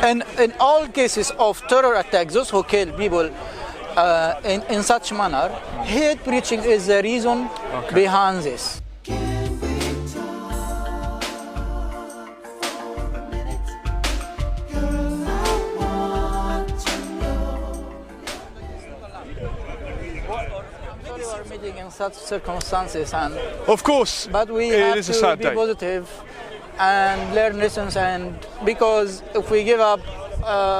And in all cases of terror attacks, those who kill people in such manner, hate preaching is the reason behind this. We are meeting in such circumstances, and Of course, but we it have is a to sad be day. positive and learn lessons, and because if we give up,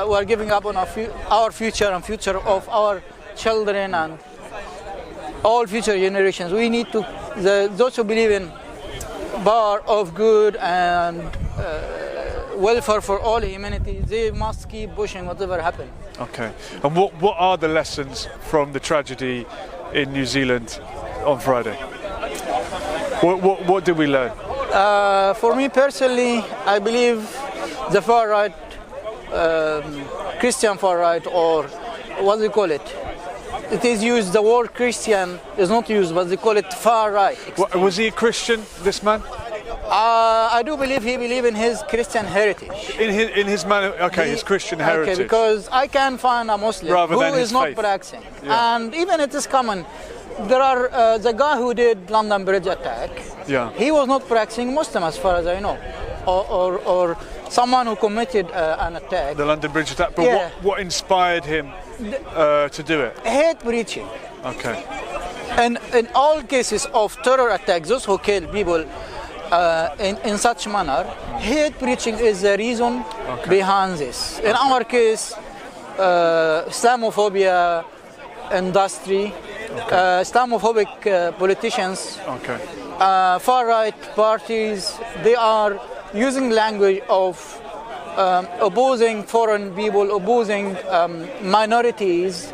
we are giving up on our future and future of our children and all future generations. We need to, those who believe in power of good and welfare for all humanity, they must keep pushing whatever happens. Okay. And what are the lessons from the tragedy in New Zealand on Friday? What did we learn? For me personally, I believe the far right, Christian far right, or what do you call it? It is used, the word Christian is not used, but they call it far right. Was he a Christian, this man? I do believe he believes in his Christian heritage. In his manner, his Christian heritage. Okay, because I can find a Muslim Rather who than his is not faith. practicing. Yeah. And even it is common. There are the guy who did London Bridge attack. Yeah. He was not practicing Muslim, as far as I know, or someone who committed an attack. The London Bridge attack. But Yeah. what inspired him to do it? Hate preaching. Okay. And in all cases of terror attacks, those who kill people in such manner, hate preaching is the reason behind this. In our case, Islamophobia industry, Islamophobic politicians, far-right parties, they are using language of opposing foreign people, opposing minorities,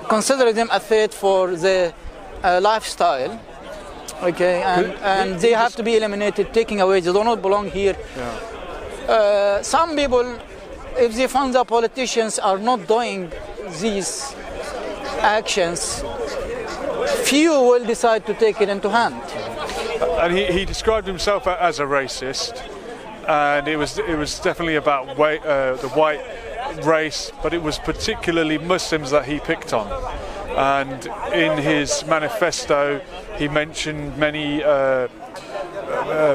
considering them a threat for the lifestyle. Okay, and they have to be eliminated, taken away. They do not belong here. Yeah. Some people, if they find that politicians are not doing these actions, few will decide to take it into hand. And he described himself as a racist, and it was definitely about the white race, but it was particularly Muslims that he picked on. And in his manifesto, he mentioned many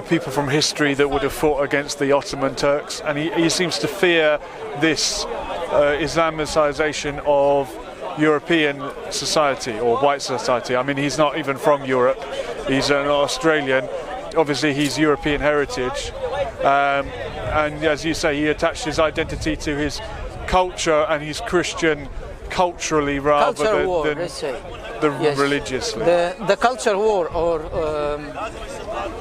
people from history that would have fought against the Ottoman Turks, and he seems to fear this Islamicization of European society or white society. I mean, he's not even from Europe, he's an Australian. Obviously he's European heritage, and as you say, he attached his identity to his culture, and he's Christian culturally rather Culture war, than let's say. religiously. The culture war, or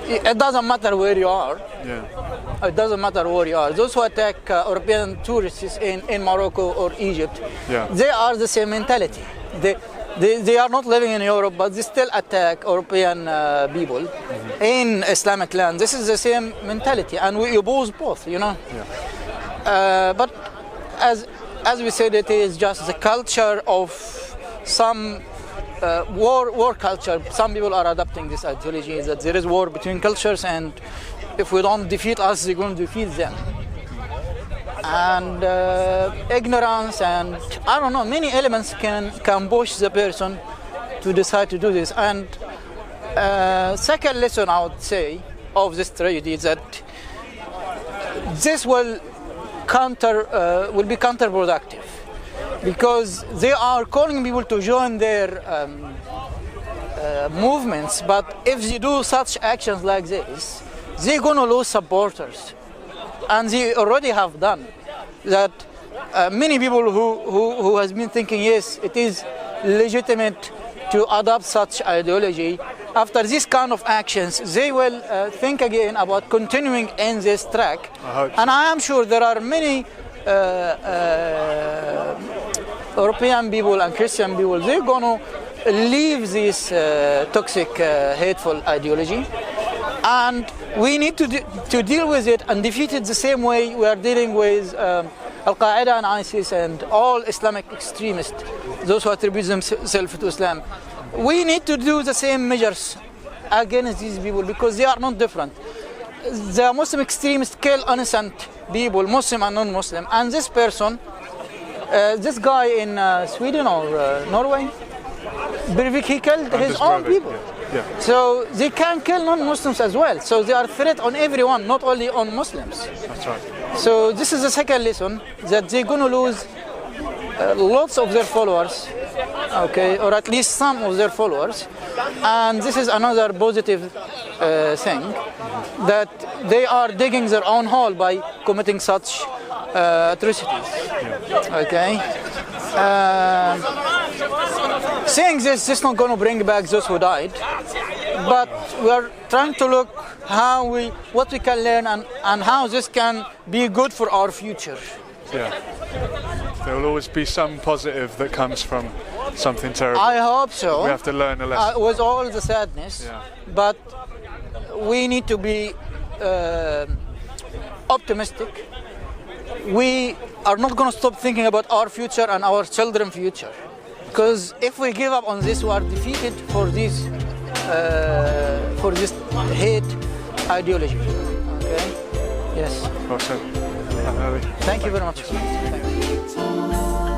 it doesn't matter where you are. Yeah. It doesn't matter where you are. Those who attack European tourists in Morocco or Egypt, they are the same mentality. They are not living in Europe, but they still attack European people in Islamic land. This is the same mentality, and we oppose both, you know. Yeah. But as we said, it is just the culture of some war culture. Some people are adopting this ideology that there is war between cultures, and if we don't defeat us, they're going to defeat them. And ignorance and I don't know, many elements can push the person to decide to do this. And second lesson I would say of this tragedy is that this will be counterproductive, because they are calling people to join their movements, but if they do such actions like this, they're going to lose supporters. And they already have done that. Many people who has been thinking, yes, it is legitimate to adopt such ideology, after this kind of actions, they will think again about continuing in this track. And I am sure there are many European people and Christian people, they're going to leave this toxic, hateful ideology. And we need to deal with it and defeat it the same way we are dealing with Al-Qaeda and ISIS and all Islamic extremists, those who attribute themselves to Islam. We need to do the same measures against these people, because they are not different. The Muslim extremists kill innocent people, Muslim and non-Muslim, and this person, this guy in Sweden or Norway, Breivik, he killed his own people. Yeah. So they can kill non-Muslims as well. So they are a threat on everyone, not only on Muslims. That's right. So this is the second lesson, that they're going to lose lots of their followers, okay, or at least some of their followers. And this is another positive thing, that they are digging their own hole by committing such atrocities. Okay. Saying this is not going to bring back those who died, but we are trying to look what we can learn and how this can be good for our future. Yeah. There will always be some positive that comes from something terrible. I hope so. We have to learn a lesson. With all the sadness, but we need to be optimistic. We are not going to stop thinking about our future and our children's future. Because if we give up on this, we are defeated for this hate ideology. Okay? Yes. Awesome. Thank you very much. Thank you.